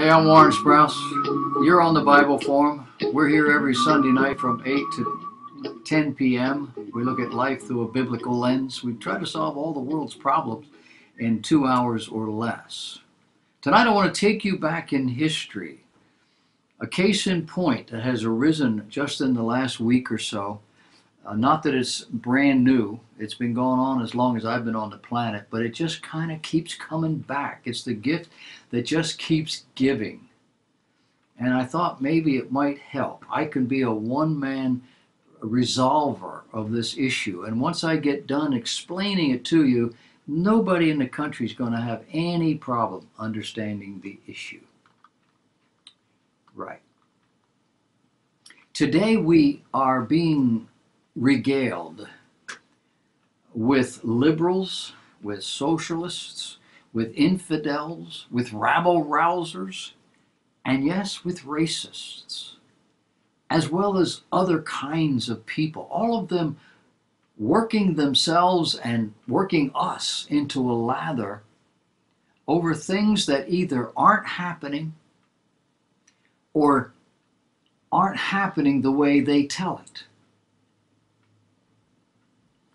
Hey, I'm Warren Sprouse. You're on the Bible Forum. We're here every Sunday night from 8 to 10 p.m. We look at life through a biblical lens. We try to solve all the world's problems in 2 hours or less. Tonight I want to take you back in history. A case in point that has arisen just in the last week or so. Not that it's brand new. It's been going on as long as I've been on the planet, but it just kind of keeps coming back. It's the gift that just keeps giving. And I thought maybe it might help. I can be a one-man resolver of this issue. And once I get done explaining it to you, nobody in the country is going to have any problem understanding the issue. Right. Today we are being regaled with liberals, with socialists, with infidels, with rabble-rousers, and yes, with racists, as well as other kinds of people, all of them working themselves and working us into a lather over things that either aren't happening or aren't happening the way they tell it.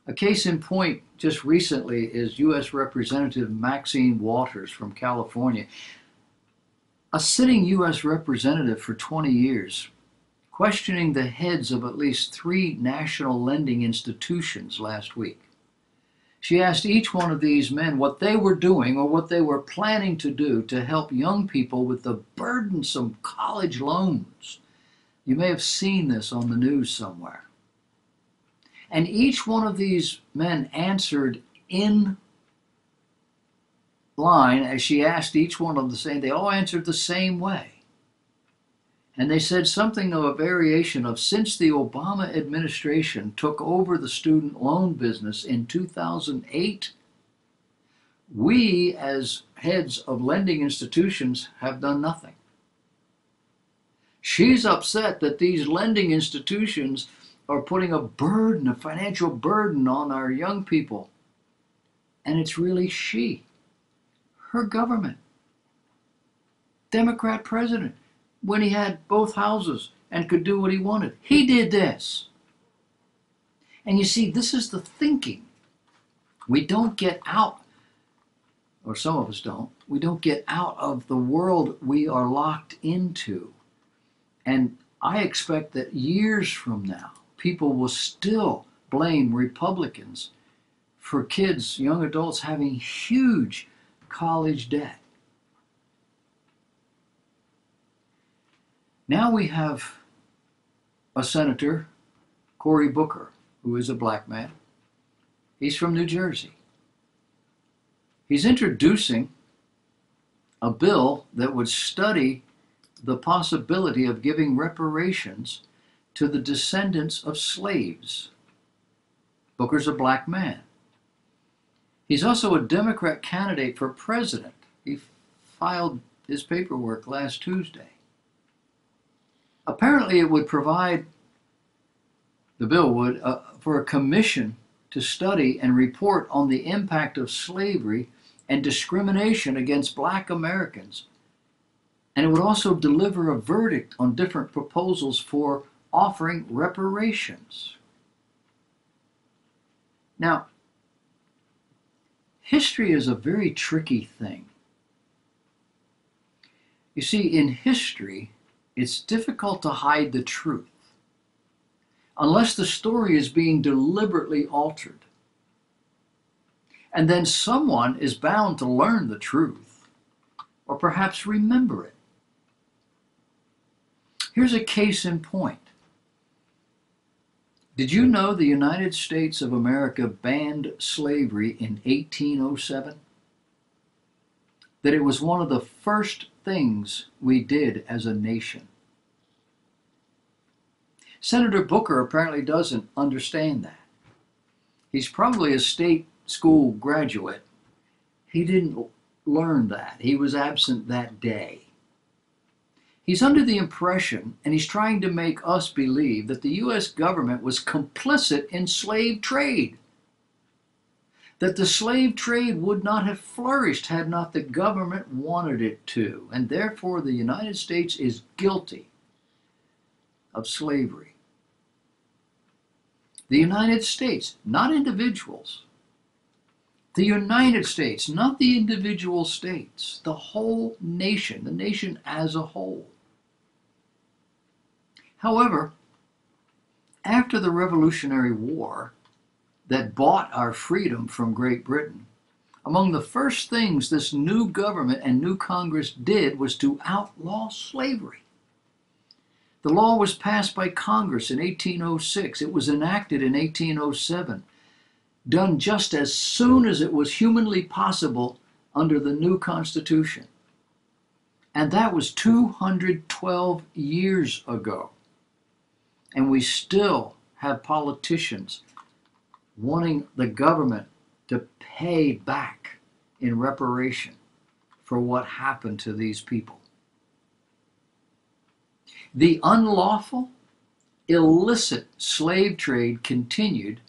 A case in point just recently is U.S. Representative Maxine Waters from California, a sitting U.S. representative for 20 years, questioning the heads of at least 3 national lending institutions last week. She asked each one of these men what they were doing or what they were planning to do to help young people with the burdensome college loans. You may have seen this on the news somewhere. And each one of these men answered in line as she asked each one of them the same. They all answered the same way. And they said something of a variation of, since the Obama administration took over the student loan business in 2008, we as heads of lending institutions have done nothing. She's upset that these lending institutions are putting a burden, a financial burden on our young people. And it's really she, her government, Democrat president, when he had both houses and could do what he wanted. He did this. And you see, this is the thinking. We don't get out, or some of us don't, we don't get out of the world we are locked into. And I expect that years from now, people will still blame Republicans for kids, young adults, having huge college debt. Now we have a senator, Cory Booker, who is a black man. He's from New Jersey. He's introducing a bill that would study the possibility of giving reparations to the descendants of slaves. Booker's a black man. He's also a Democrat candidate for president. He filed his paperwork last Tuesday. Apparently it would provide, the bill would, for a commission to study and report on the impact of slavery and discrimination against black Americans. And it would also deliver a verdict on different proposals for offering reparations. Now, history is a very tricky thing. You see, in history, it's difficult to hide the truth unless the story is being deliberately altered. And then someone is bound to learn the truth, or perhaps remember it. Here's a case in point. Did you know the United States of America banned slavery in 1807? That it was one of the first things we did as a nation. Senator Booker apparently doesn't understand that. He's probably a state school graduate. He didn't learn that. He was absent that day. He's under the impression, and he's trying to make us believe, that the U.S. government was complicit in slave trade. that the slave trade would not have flourished had not the government wanted it to, and therefore the United States is guilty of slavery. The United States, not individuals. The United States, not the individual states, the whole nation, the nation as a whole. However, after the Revolutionary War that bought our freedom from Great Britain, among the first things this new government and new Congress did was to outlaw slavery. The law was passed by Congress in 1806. It was enacted in 1807, done just as soon as it was humanly possible under the new Constitution. And that was 212 years ago. And we still have politicians wanting the government to pay back in reparation for what happened to these people. The unlawful, illicit slave trade continued,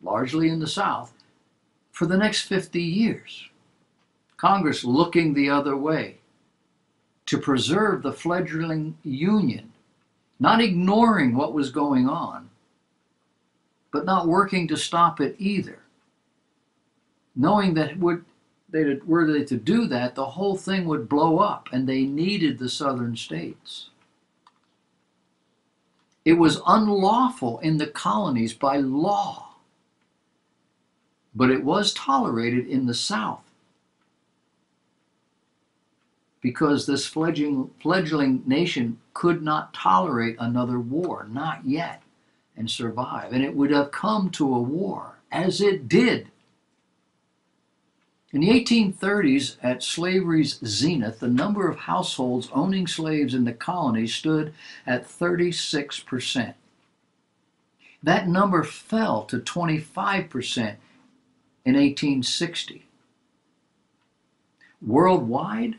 largely in the South, for the next 50 years. Congress looking the other way to preserve the fledgling Union, not ignoring what was going on, but not working to stop it either, knowing that were they to do that, the whole thing would blow up, and they needed the southern states. It was unlawful in the colonies by law, but it was tolerated in the South because this fledgling nation could not tolerate another war, not yet, and survive. And it would have come to a war, as it did. In the 1830s, at slavery's zenith, the number of households owning slaves in the colonies stood at 36%. That number fell to 25% in 1860. Worldwide,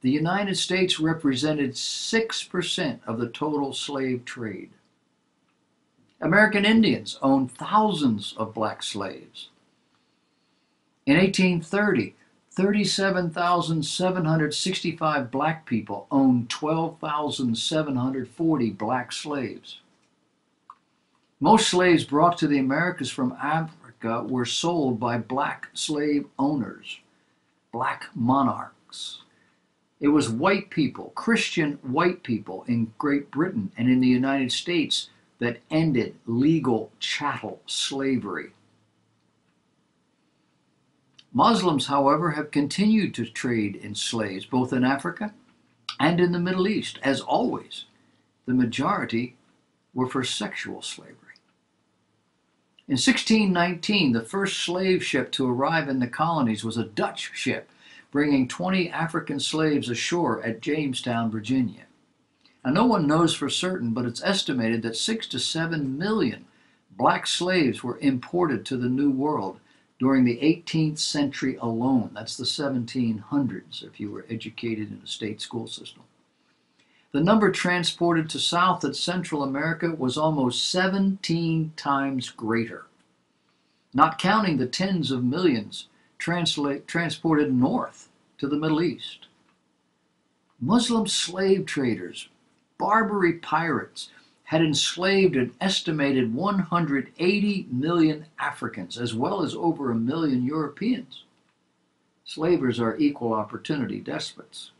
the United States represented 6% of the total slave trade. American Indians owned thousands of black slaves. In 1830, 37,765 black people owned 12,740 black slaves. Most slaves brought to the Americas from Africa were sold by black slave owners, black monarchs. It was white people, Christian white people in Great Britain and in the United States that ended legal chattel slavery. Muslims, however, have continued to trade in slaves, both in Africa and in the Middle East. As always, the majority were for sexual slavery. In 1619, the first slave ship to arrive in the colonies was a Dutch ship, bringing 20 African slaves ashore at Jamestown, Virginia. Now, no one knows for certain, but it's estimated that 6 to 7 million black slaves were imported to the New World during the 18th century alone. That's the 1700s, if you were educated in a state school system. The number transported to South and Central America was almost 17 times greater, not counting the tens of millions transported north to the Middle East. Muslim slave traders, Barbary pirates, had enslaved an estimated 180 million Africans, as well as over 1 million Europeans. Slavers are equal opportunity despots.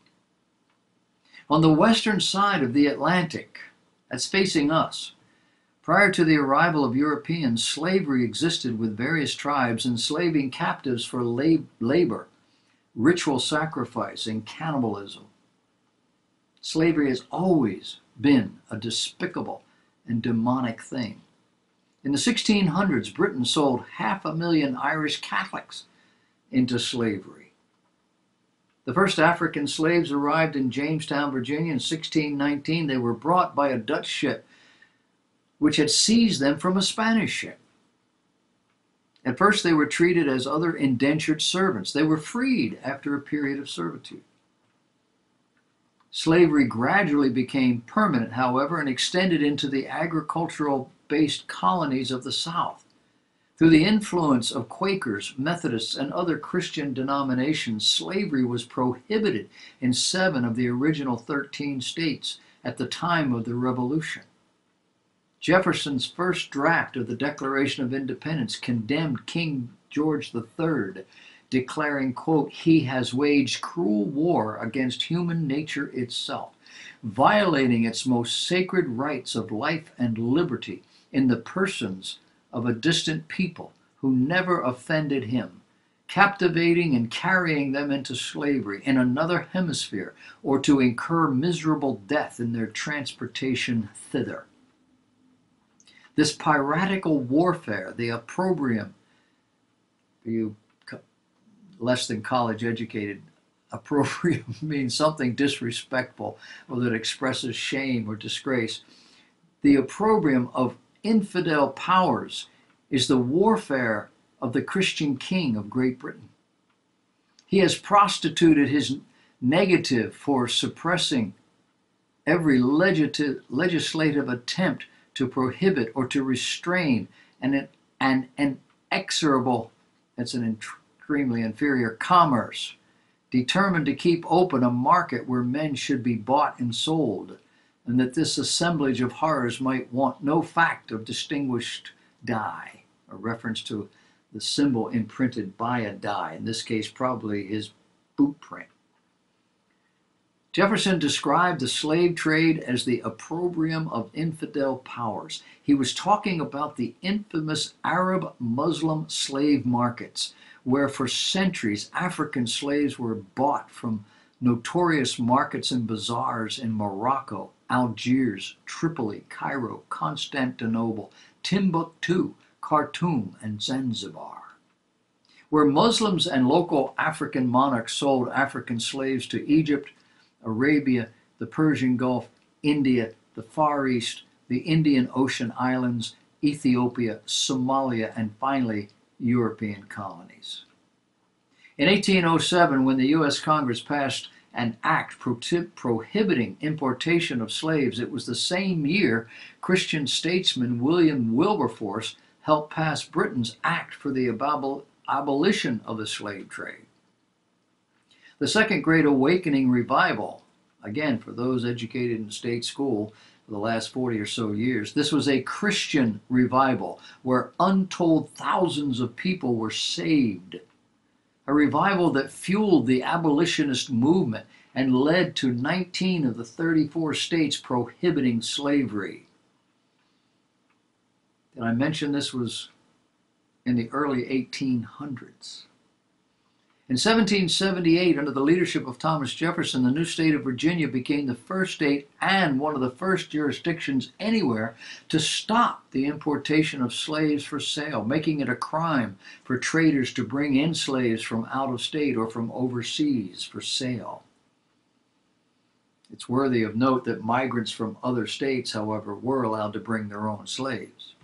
On the western side of the Atlantic, that's facing us, prior to the arrival of Europeans, slavery existed with various tribes enslaving captives for labor, ritual sacrifice, and cannibalism. Slavery has always been a despicable and demonic thing. In the 1600s, Britain sold 500,000 Irish Catholics into slavery. The first African slaves arrived in Jamestown, Virginia in 1619. They were brought by a Dutch ship which had seized them from a Spanish ship. At first, they were treated as other indentured servants. They were freed after a period of servitude. Slavery gradually became permanent, however, and extended into the agricultural-based colonies of the South. Through the influence of Quakers, Methodists, and other Christian denominations, slavery was prohibited in 7 of the original 13 states at the time of the Revolution. Jefferson's first draft of the Declaration of Independence condemned King George III, declaring, quote, "He has waged cruel war against human nature itself, violating its most sacred rights of life and liberty in the persons of a distant people who never offended him, captivating and carrying them into slavery in another hemisphere, or to incur miserable death in their transportation thither." This piratical warfare, the opprobrium, for you less than college educated, opprobrium means something disrespectful or that expresses shame or disgrace. The opprobrium of infidel powers is the warfare of the Christian king of Great Britain. He has prostituted his negative for suppressing every legislative attempt to prohibit or to restrain an inexorable, that's an extremely inferior, commerce, determined to keep open a market where men should be bought and sold, and that this assemblage of horrors might want no fact of distinguished dye, a reference to the symbol imprinted by a dye, in this case probably his boot print. Jefferson described the slave trade as the opprobrium of infidel powers. He was talking about the infamous Arab-Muslim slave markets, where for centuries African slaves were bought from notorious markets and bazaars in Morocco, Algiers, Tripoli, Cairo, Constantinople, Timbuktu, Khartoum, and Zanzibar. Where Muslims and local African monarchs sold African slaves to Egypt, Arabia, the Persian Gulf, India, the Far East, the Indian Ocean Islands, Ethiopia, Somalia, and finally, European colonies. In 1807, when the U.S. Congress passed an act prohibiting importation of slaves, it was the same year Christian statesman William Wilberforce helped pass Britain's Act for the abolition of the slave trade. The Second Great Awakening revival, again, for those educated in state school for the last 40 or so years, this was a Christian revival where untold thousands of people were saved. A revival that fueled the abolitionist movement and led to 19 of the 34 states prohibiting slavery. Did I mention this was in the early 1800s? In 1778, under the leadership of Thomas Jefferson, the new state of Virginia became the first state and one of the first jurisdictions anywhere to stop the importation of slaves for sale, making it a crime for traders to bring in slaves from out of state or from overseas for sale. It's worthy of note that migrants from other states, however, were allowed to bring their own slaves.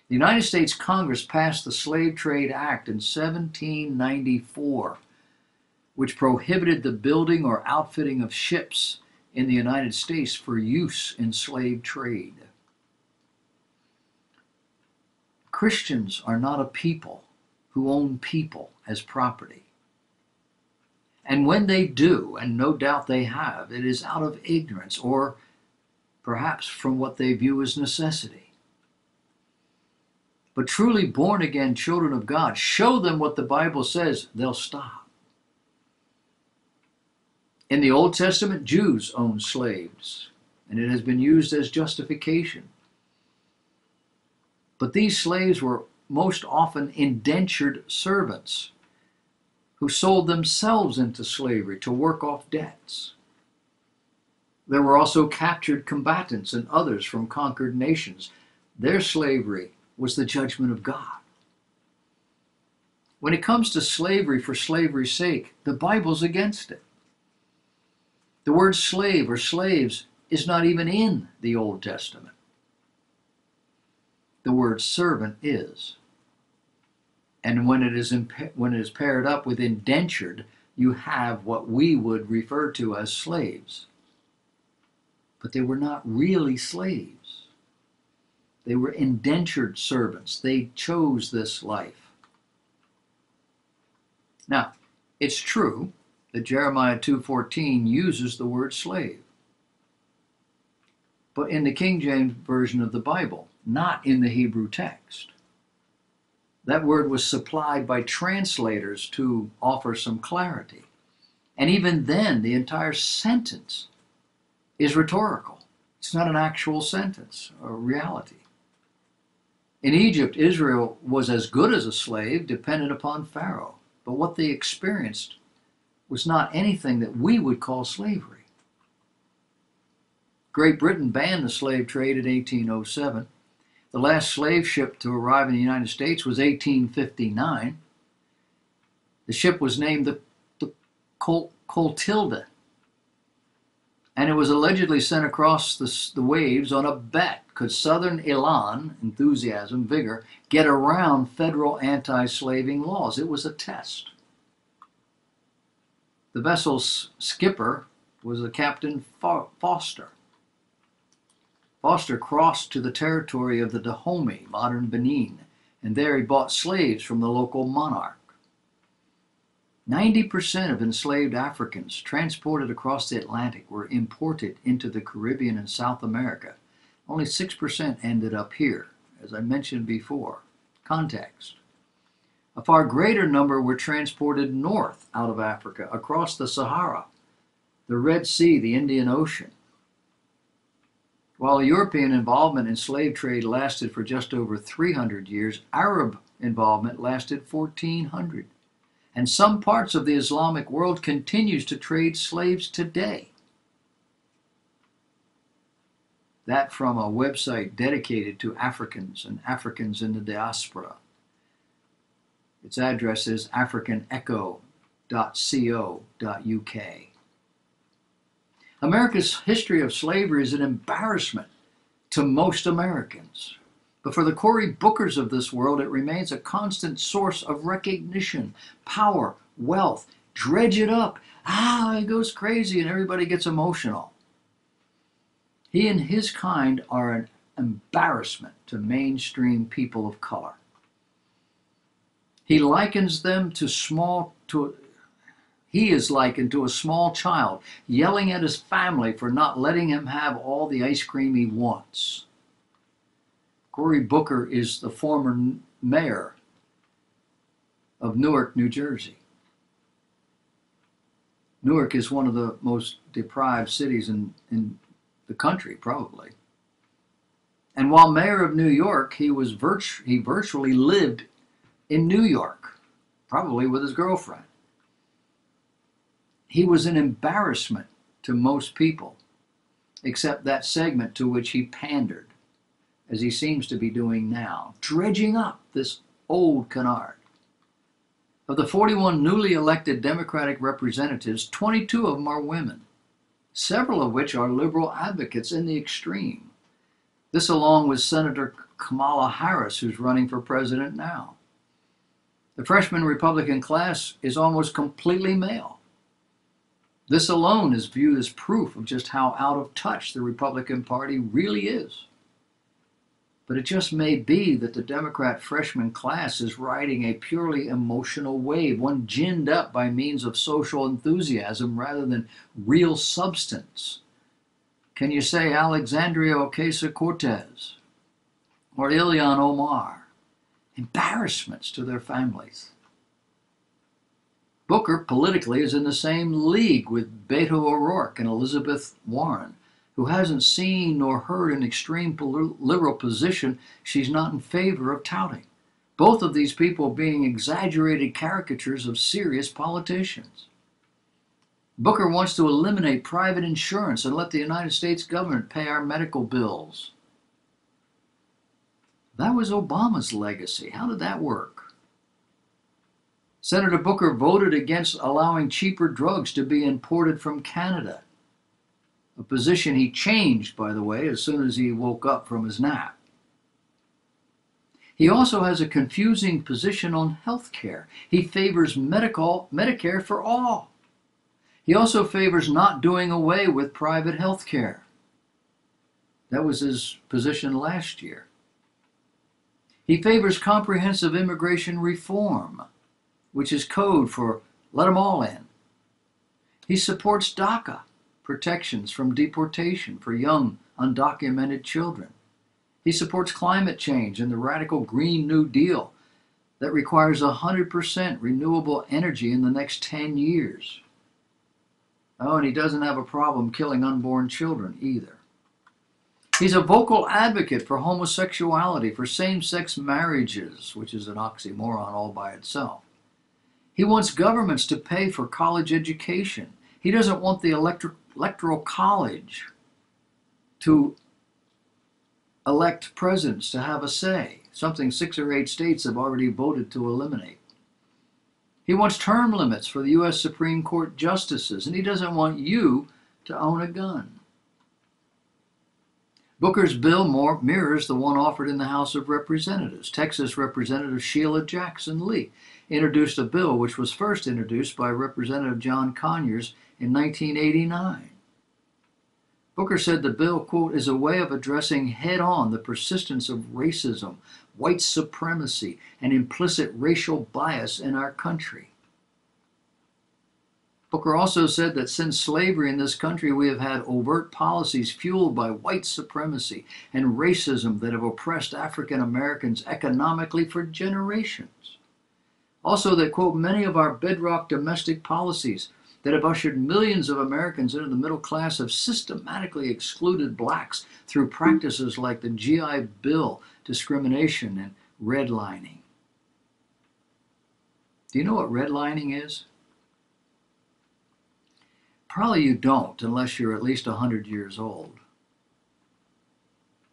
The United States Congress passed the Slave Trade Act in 1794, which prohibited the building or outfitting of ships in the United States for use in slave trade. Christians are not a people who own people as property. And when they do, and no doubt they have, it is out of ignorance or perhaps from what they view as necessity. But truly born-again children of God, show them what the Bible says, they'll stop. In the Old Testament, Jews owned slaves, and it has been used as justification. But these slaves were most often indentured servants who sold themselves into slavery to work off debts. There were also captured combatants and others from conquered nations. Their slavery was the judgment of God. When it comes to slavery for slavery's sake, the Bible's against it. The word slave or slaves is not even in the Old Testament. The word servant is. And when it is paired up with indentured, you have what we would refer to as slaves. But they were not really slaves. They were indentured servants. They chose this life. Now, it's true that Jeremiah 2:14 uses the word slave, but in the King James Version of the Bible, not in the Hebrew text. That word was supplied by translators to offer some clarity. And even then, the entire sentence is rhetorical. It's not an actual sentence or reality. In Egypt, Israel was as good as a slave, dependent upon Pharaoh. But what they experienced was not anything that we would call slavery. Great Britain banned the slave trade in 1807. The last slave ship to arrive in the United States was 1859. The ship was named the Clotilda, and it was allegedly sent across the waves on a bet. Could Southern elan, enthusiasm, vigor, get around federal anti-slaving laws? It was a test. The vessel's skipper was a Captain Foster. Foster crossed to the territory of the Dahomey, modern Benin, and there he bought slaves from the local monarch. 90% of enslaved Africans transported across the Atlantic were imported into the Caribbean and South America. Only 6% ended up here, as I mentioned before. Context. A far greater number were transported north out of Africa, across the Sahara, the Red Sea, the Indian Ocean. While European involvement in slave trade lasted for just over 300 years, Arab involvement lasted 1,400. And some parts of the Islamic world continues to trade slaves today. That from a website dedicated to Africans and Africans in the diaspora. Its address is africanecho.co.uk. America's history of slavery is an embarrassment to most Americans. But for the Cory Bookers of this world, it remains a constant source of recognition, power, wealth. Dredge it up. It goes crazy and everybody gets emotional. He and his kind are an embarrassment to mainstream people of color. He likens them he is likened to a small child yelling at his family for not letting him have all the ice cream he wants. Cory Booker is the former mayor of Newark, New Jersey. Newark is one of the most deprived cities in the country, probably. And while mayor of New York, he virtually lived in New York, probably with his girlfriend. He was an embarrassment to most people, except that segment to which he pandered, as he seems to be doing now, dredging up this old canard. Of the 41 newly elected Democratic representatives, 22 of them are women, several of which are liberal advocates in the extreme. This along with Senator Kamala Harris, who's running for president now. The freshman Republican class is almost completely male. This alone is viewed as proof of just how out of touch the Republican Party really is. But it just may be that the Democrat freshman class is riding a purely emotional wave, one ginned up by means of social enthusiasm rather than real substance. Can you say Alexandria Ocasio-Cortez or Ilhan Omar? Embarrassments to their families. Booker politically is in the same league with Beto O'Rourke and Elizabeth Warren, who hasn't seen nor heard an extreme liberal position she's not in favor of touting. Both of these people being exaggerated caricatures of serious politicians. Booker wants to eliminate private insurance and let the United States government pay our medical bills. That was Obama's legacy. How did that work? Senator Booker voted against allowing cheaper drugs to be imported from Canada, a position he changed, by the way, as soon as he woke up from his nap. He also has a confusing position on health care. He favors Medicare for all. He also favors not doing away with private health care. That was his position last year. He favors comprehensive immigration reform, which is code for let them all in. He supports DACA, protections from deportation for young, undocumented children. He supports climate change and the radical Green New Deal that requires 100% renewable energy in the next 10 years. Oh, and he doesn't have a problem killing unborn children either. He's a vocal advocate for homosexuality, for same-sex marriages, which is an oxymoron all by itself. He wants governments to pay for college education. He doesn't want the electoral college to elect presidents to have a say, something 6 or 8 states have already voted to eliminate. He wants term limits for the U.S. Supreme Court justices, and he doesn't want you to own a gun. Booker's bill mirrors the one offered in the House of Representatives. Texas Representative Sheila Jackson Lee introduced a bill which was first introduced by Representative John Conyers in 1989. Booker said the bill, quote, is a way of addressing head-on the persistence of racism, white supremacy, and implicit racial bias in our country. Booker also said that since slavery in this country, we have had overt policies fueled by white supremacy and racism that have oppressed African Americans economically for generations. Also that, quote, many of our bedrock domestic policies that have ushered millions of Americans into the middle class have systematically excluded blacks through practices like the GI Bill, discrimination, and redlining. Do you know what redlining is? Probably you don't, unless you're at least 100 years old.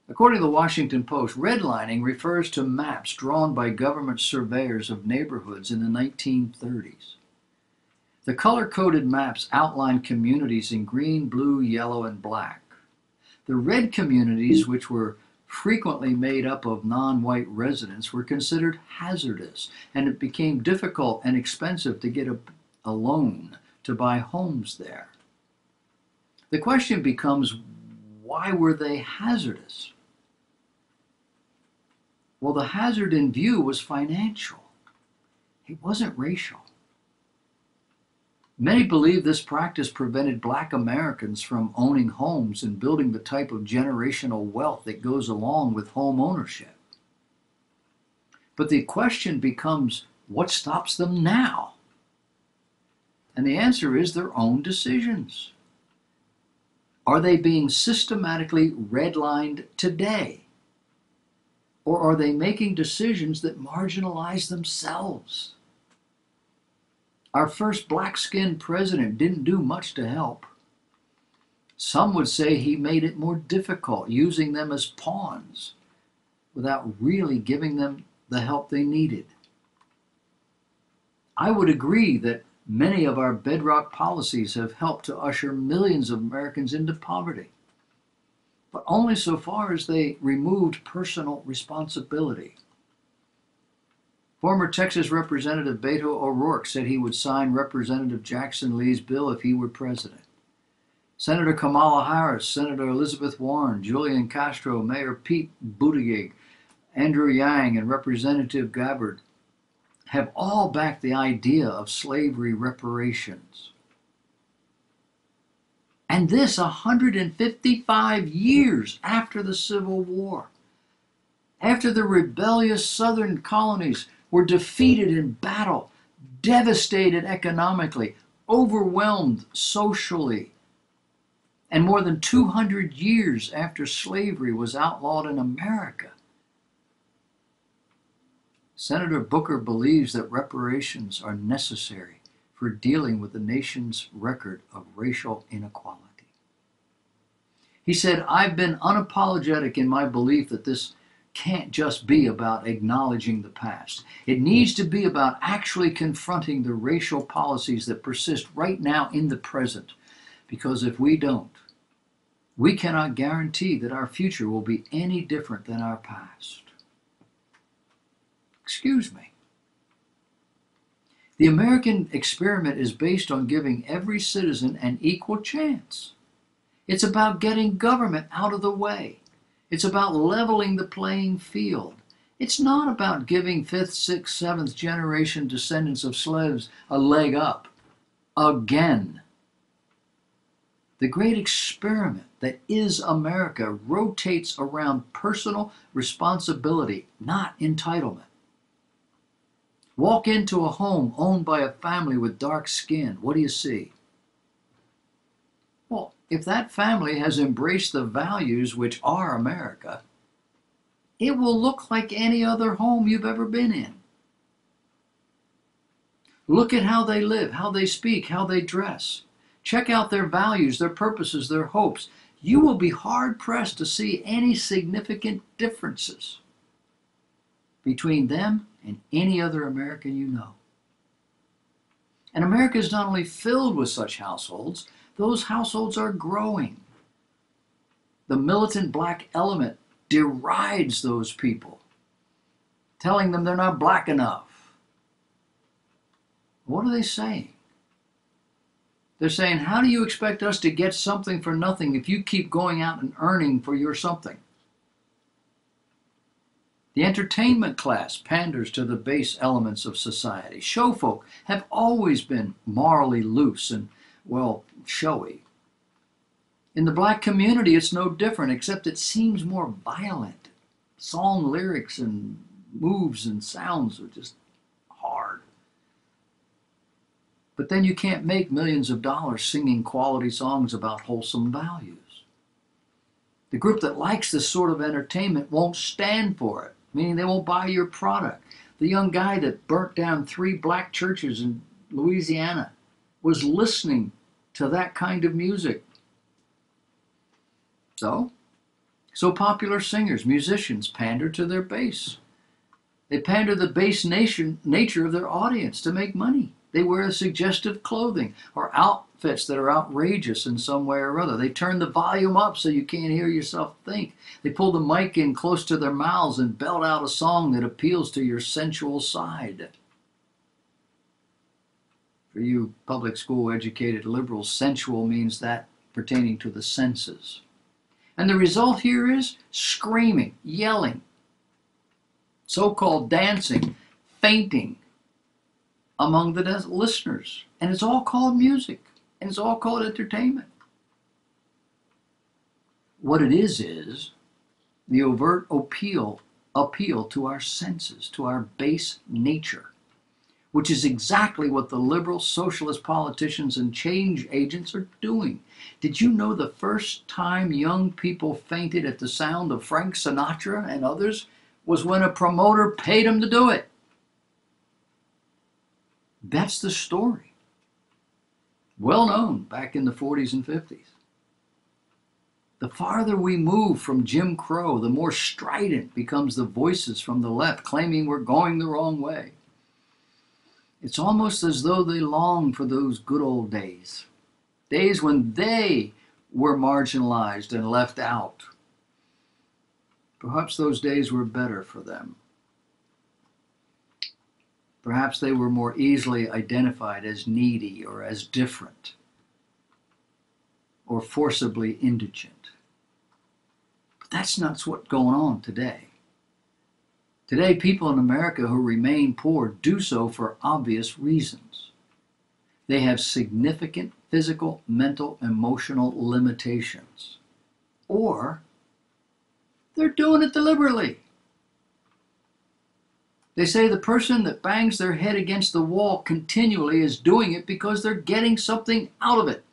According to the Washington Post, redlining refers to maps drawn by government surveyors of neighborhoods in the 1930s. The color-coded maps outlined communities in green, blue, yellow, and black. The red communities, which were frequently made up of non-white residents, were considered hazardous, and it became difficult and expensive to get a loan to buy homes there. The question becomes, why were they hazardous? Well, the hazard in view was financial. It wasn't racial. Many believe this practice prevented black Americans from owning homes and building the type of generational wealth that goes along with home ownership. But the question becomes, what stops them now? And the answer is their own decisions. Are they being systematically redlined today? Or are they making decisions that marginalize themselves? Our first black-skinned president didn't do much to help. Some would say he made it more difficult, using them as pawns without really giving them the help they needed. I would agree that many of our bedrock policies have helped to usher millions of Americans into poverty, but only so far as they removed personal responsibility. Former Texas Representative Beto O'Rourke said he would sign Representative Jackson Lee's bill if he were president. Senator Kamala Harris, Senator Elizabeth Warren, Julian Castro, Mayor Pete Buttigieg, Andrew Yang, and Representative Gabbard have all backed the idea of slavery reparations. And this 155 years after the Civil War, after the rebellious southern colonies were defeated in battle, devastated economically, overwhelmed socially, and more than 200 years after slavery was outlawed in America. Senator Booker believes that reparations are necessary for dealing with the nation's record of racial inequality. He said, I've been unapologetic in my belief that this can't just be about acknowledging the past. It needs to be about actually confronting the racial policies that persist right now in the present. Because if we don't, we cannot guarantee that our future will be any different than our past. Excuse me. The American experiment is based on giving every citizen an equal chance. It's about getting government out of the way. It's about leveling the playing field. It's not about giving fifth, sixth, seventh generation descendants of slaves a leg up again. The great experiment that is America rotates around personal responsibility, not entitlement. Walk into a home owned by a family with dark skin. What do you see? Well, if that family has embraced the values which are America, it will look like any other home you've ever been in. Look at how they live, how they speak, how they dress. Check out their values, their purposes, their hopes. You will be hard-pressed to see any significant differences between them and any other American you know. And America is not only filled with such households, those households are growing. The militant black element derides those people, telling them they're not black enough. What are they saying? They're saying, how do you expect us to get something for nothing if you keep going out and earning for your something? The entertainment class panders to the base elements of society. Showfolk have always been morally loose and, well, showy. In the black community, it's no different, except it seems more violent. Song lyrics and moves and sounds are just hard. But then you can't make millions of dollars singing quality songs about wholesome values. The group that likes this sort of entertainment won't stand for it, meaning they won't buy your product. The young guy that burnt down 3 black churches in Louisiana was listening to that kind of music. So popular singers, musicians pander to their base. They pander the base nature of their audience to make money. They wear suggestive clothing or outfits that are outrageous in some way or other. They turn the volume up so you can't hear yourself think. They pull the mic in close to their mouths and belt out a song that appeals to your sensual side. For you public school educated liberals, sensual means that pertaining to the senses. And the result here is screaming, yelling, so-called dancing, fainting among the listeners. And it's all called music, and it's all called entertainment. What it is the overt appeal to our senses, to our base nature, which is exactly what the liberal socialist politicians and change agents are doing. Did you know the first time young people fainted at the sound of Frank Sinatra and others was when a promoter paid them to do it? That's the story. Well known back in the 40s and 50s. The farther we move from Jim Crow, the more strident becomes the voices from the left claiming we're going the wrong way. It's almost as though they long for those good old days. Days when they were marginalized and left out. Perhaps those days were better for them. Perhaps they were more easily identified as needy or as different or forcibly indigent. But that's not what's going on today. Today, people in America who remain poor do so for obvious reasons. They have significant physical, mental, emotional limitations. Or they're doing it deliberately. They say the person that bangs their head against the wall continually is doing it because they're getting something out of it.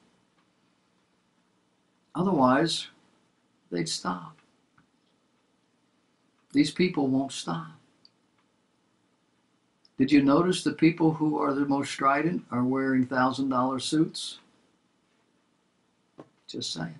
Otherwise, they'd stop. These people won't stop. Did you notice the people who are the most strident are wearing $1,000 suits? Just saying.